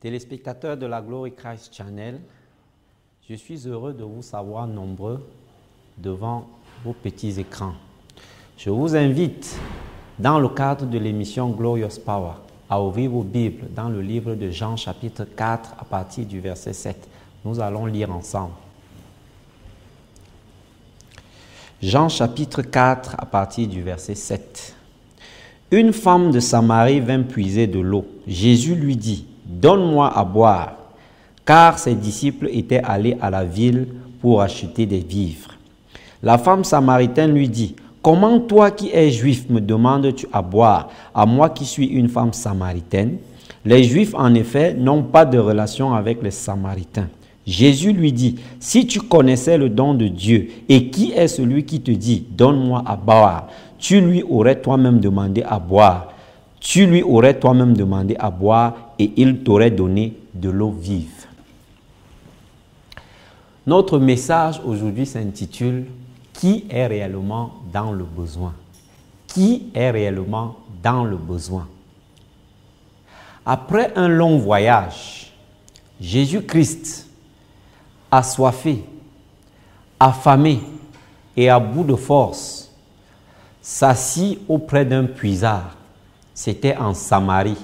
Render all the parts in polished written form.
Téléspectateurs de la Glory Christ Channel, je suis heureux de vous savoir nombreux devant vos petits écrans. Je vous invite, dans le cadre de l'émission Glorious Power, à ouvrir vos Bibles dans le livre de Jean chapitre 4 à partir du verset 7. Nous allons lire ensemble. Jean chapitre 4 à partir du verset 7. Une femme de Samarie vint puiser de l'eau. Jésus lui dit: donne-moi à boire, car ses disciples étaient allés à la ville pour acheter des vivres. La femme samaritaine lui dit: comment toi qui es juif me demandes-tu à boire, à moi qui suis une femme samaritaine? Les Juifs en effet n'ont pas de relation avec les Samaritains. Jésus lui dit: si tu connaissais le don de Dieu et qui est celui qui te dit donne-moi à boire, tu lui aurais toi-même demandé à boire. Tu lui aurais toi-même demandé à boire et il t'aurait donné de l'eau vive. Notre message aujourd'hui s'intitule « Qui est réellement dans le besoin ?» Qui est réellement dans le besoin? Après un long voyage, Jésus-Christ, assoiffé, affamé et à bout de force, s'assit auprès d'un puisard. C'était en Samarie.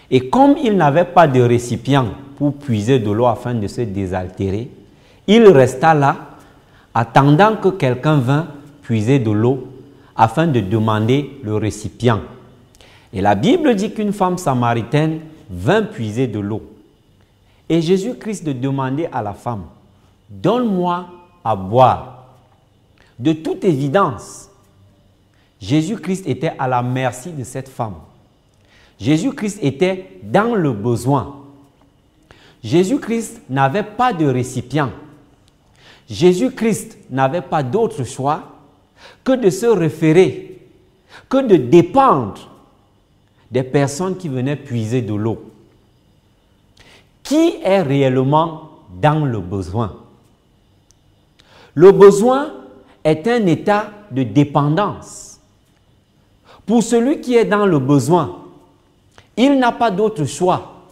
Et comme il n'avait pas de récipient pour puiser de l'eau afin de se désaltérer, il resta là, attendant que quelqu'un vînt puiser de l'eau afin de demander le récipient. Et la Bible dit qu'une femme samaritaine vint puiser de l'eau. Et Jésus-Christ de demander à la femme: donne-moi à boire. De toute évidence, Jésus-Christ était à la merci de cette femme. Jésus-Christ était dans le besoin. Jésus-Christ n'avait pas de récipient. Jésus-Christ n'avait pas d'autre choix que de se référer, que de dépendre des personnes qui venaient puiser de l'eau. Qui est réellement dans le besoin? Le besoin est un état de dépendance. Pour celui qui est dans le besoin, il n'a pas d'autre choix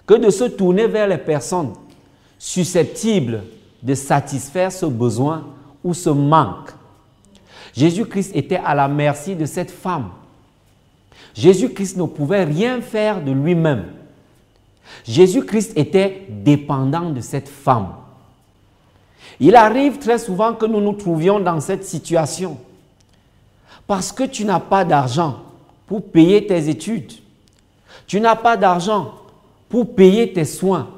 que de se tourner vers les personnes susceptibles de satisfaire ce besoin ou ce manque. Jésus-Christ était à la merci de cette femme. Jésus-Christ ne pouvait rien faire de lui-même. Jésus-Christ était dépendant de cette femme. Il arrive très souvent que nous nous trouvions dans cette situation. Parce que tu n'as pas d'argent pour payer tes études. Tu n'as pas d'argent pour payer tes soins.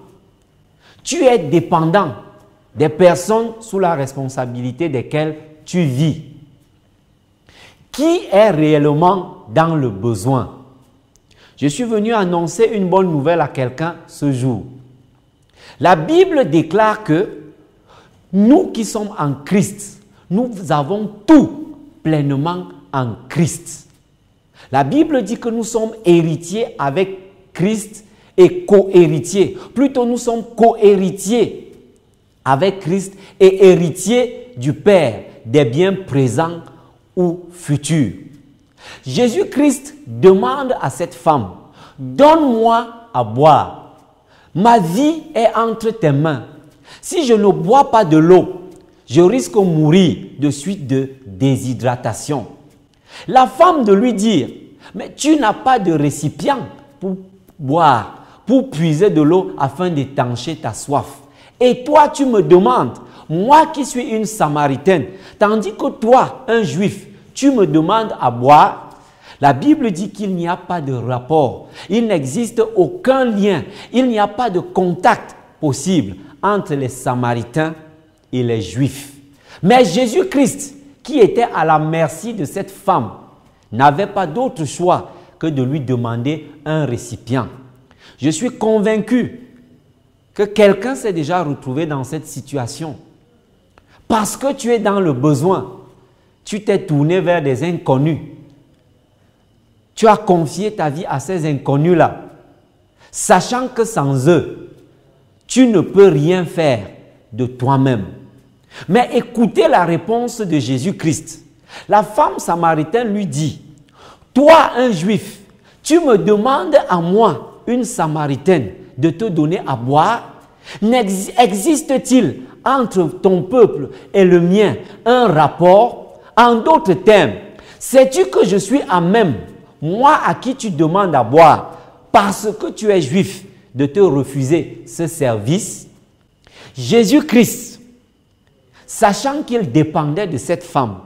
Tu es dépendant des personnes sous la responsabilité desquelles tu vis. Qui est réellement dans le besoin? Je suis venu annoncer une bonne nouvelle à quelqu'un ce jour. La Bible déclare que nous qui sommes en Christ, nous avons tout pleinement en Christ. La Bible dit que nous sommes héritiers avec Christ et co-héritiers. Plutôt, nous sommes co-héritiers avec Christ et héritiers du Père, des biens présents ou futurs. Jésus-Christ demande à cette femme: donne-moi à boire. Ma vie est entre tes mains. Si je ne bois pas de l'eau, je risque de mourir de suite de déshydratation. La femme de lui dire: mais tu n'as pas de récipient pour boire, pour puiser de l'eau afin d'étancher ta soif. Et toi, tu me demandes, moi qui suis une Samaritaine, tandis que toi, un Juif, tu me demandes à boire. La Bible dit qu'il n'y a pas de rapport, il n'existe aucun lien, il n'y a pas de contact possible entre les Samaritains et les Juifs. Mais Jésus-Christ, qui était à la merci de cette femme, n'avait pas d'autre choix que de lui demander un récipient. Je suis convaincu que quelqu'un s'est déjà retrouvé dans cette situation. Parce que tu es dans le besoin, tu t'es tourné vers des inconnus. Tu as confié ta vie à ces inconnus-là, sachant que sans eux, tu ne peux rien faire de toi-même. Mais écoutez la réponse de Jésus-Christ. La femme samaritaine lui dit: toi, un Juif, tu me demandes à moi une Samaritaine de te donner à boire? Existe-t-il entre ton peuple et le mien un rapport? En d'autres termes, sais-tu que je suis à même, moi à qui tu demandes à boire, parce que tu es juif, de te refuser ce service? Jésus-Christ, sachant qu'il dépendait de cette femme,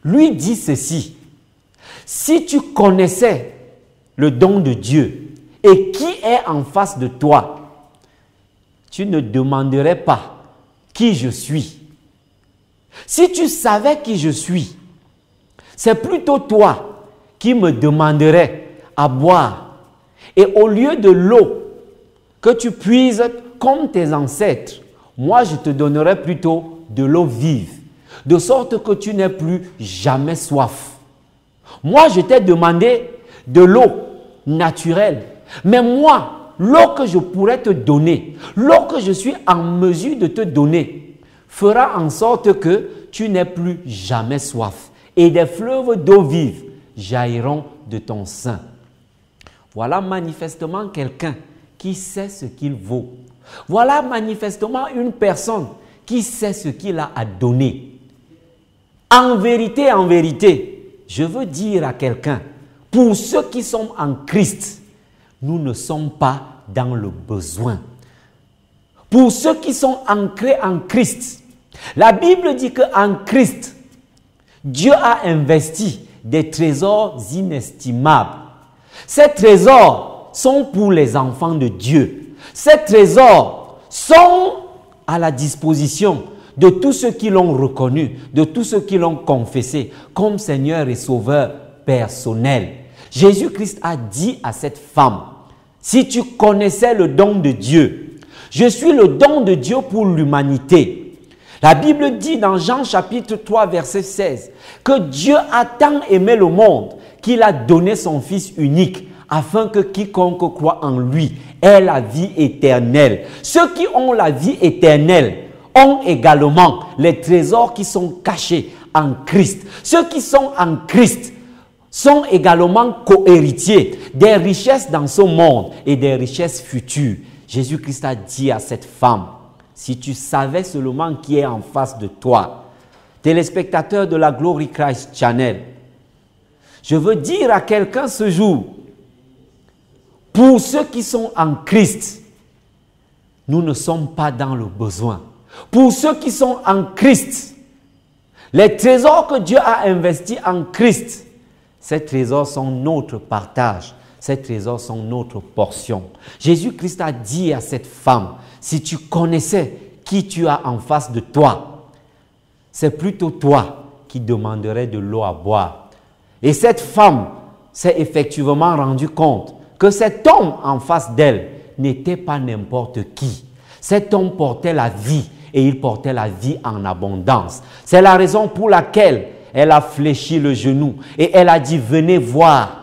lui dit ceci: si tu connaissais le don de Dieu et qui est en face de toi, tu ne demanderais pas qui je suis. Si tu savais qui je suis, c'est plutôt toi qui me demanderais à boire. Et au lieu de l'eau que tu puises comme tes ancêtres, moi je te donnerai plutôt de l'eau vive, de sorte que tu n'aies plus jamais soif. Moi je t'ai demandé de l'eau naturelle, mais moi, l'eau que je pourrais te donner, l'eau que je suis en mesure de te donner, fera en sorte que tu n'aies plus jamais soif. Et des fleuves d'eau vive jailliront de ton sein. Voilà manifestement quelqu'un qui sait ce qu'il vaut. Voilà manifestement une personne qui sait ce qu'il a à donner. En vérité, je veux dire à quelqu'un, pour ceux qui sont en Christ, nous ne sommes pas dans le besoin. Pour ceux qui sont ancrés en Christ, la Bible dit qu'en Christ, Dieu a investi des trésors inestimables. Ces trésors sont pour les enfants de Dieu. Ces trésors sont à la disposition de tous ceux qui l'ont reconnu, de tous ceux qui l'ont confessé comme Seigneur et Sauveur personnel. Jésus-Christ a dit à cette femme: si tu connaissais le don de Dieu, je suis le don de Dieu pour l'humanité. La Bible dit dans Jean chapitre 3 verset 16 que Dieu a tant aimé le monde qu'il a donné son Fils unique afin que quiconque croit en lui ait la vie éternelle. Ceux qui ont la vie éternelle ont également les trésors qui sont cachés en Christ. Ceux qui sont en Christ sont également co-héritiers des richesses dans ce monde et des richesses futures. Jésus-Christ a dit à cette femme: si tu savais seulement qui est en face de toi, téléspectateur de la Glory Christ Channel, je veux dire à quelqu'un ce jour, pour ceux qui sont en Christ, nous ne sommes pas dans le besoin. Pour ceux qui sont en Christ, les trésors que Dieu a investis en Christ, ces trésors sont notre partage. Ces trésors sont notre portion. Jésus-Christ a dit à cette femme: si tu connaissais qui tu as en face de toi, c'est plutôt toi qui demanderais de l'eau à boire. Et cette femme s'est effectivement rendue compte que cet homme en face d'elle n'était pas n'importe qui. Cet homme portait la vie et il portait la vie en abondance. C'est la raison pour laquelle elle a fléchi le genou et elle a dit: venez voir.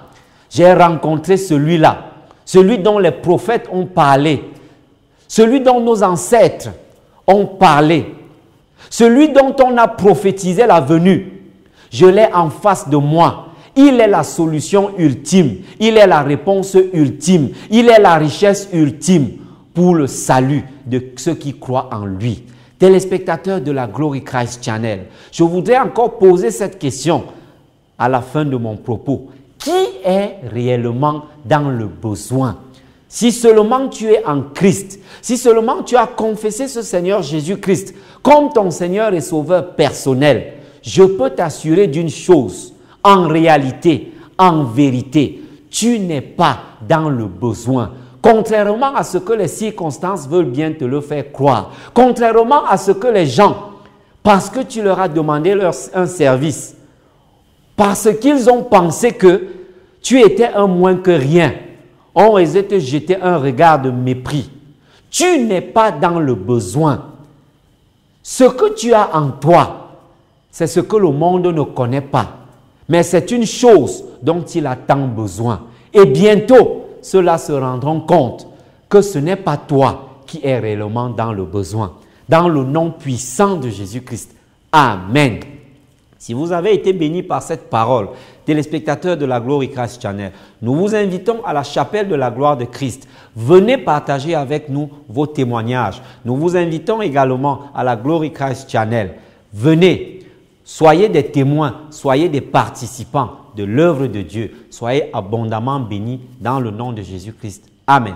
J'ai rencontré celui-là, celui dont les prophètes ont parlé, celui dont nos ancêtres ont parlé, celui dont on a prophétisé la venue. Je l'ai en face de moi. Il est la solution ultime, il est la réponse ultime, il est la richesse ultime pour le salut de ceux qui croient en lui. Téléspectateurs de la Glory Christ Channel, je voudrais encore poser cette question à la fin de mon propos. Qui est réellement dans le besoin? Si seulement tu es en Christ, si seulement tu as confessé ce Seigneur Jésus-Christ comme ton Seigneur et Sauveur personnel, je peux t'assurer d'une chose: en réalité, en vérité, tu n'es pas dans le besoin. Contrairement à ce que les circonstances veulent bien te le faire croire, contrairement à ce que les gens, parce que tu leur as demandé un service, parce qu'ils ont pensé que tu étais un moins que rien, ont osé te jeter un regard de mépris. Tu n'es pas dans le besoin. Ce que tu as en toi, c'est ce que le monde ne connaît pas. Mais c'est une chose dont il a tant besoin. Et bientôt, ceux-là se rendront compte que ce n'est pas toi qui es réellement dans le besoin. Dans le nom puissant de Jésus-Christ. Amen. Si vous avez été béni par cette parole, téléspectateurs de la Glory Christ Channel, nous vous invitons à la chapelle de la gloire de Christ. Venez partager avec nous vos témoignages. Nous vous invitons également à la Glory Christ Channel. Venez, soyez des témoins, soyez des participants de l'œuvre de Dieu. Soyez abondamment bénis dans le nom de Jésus-Christ. Amen.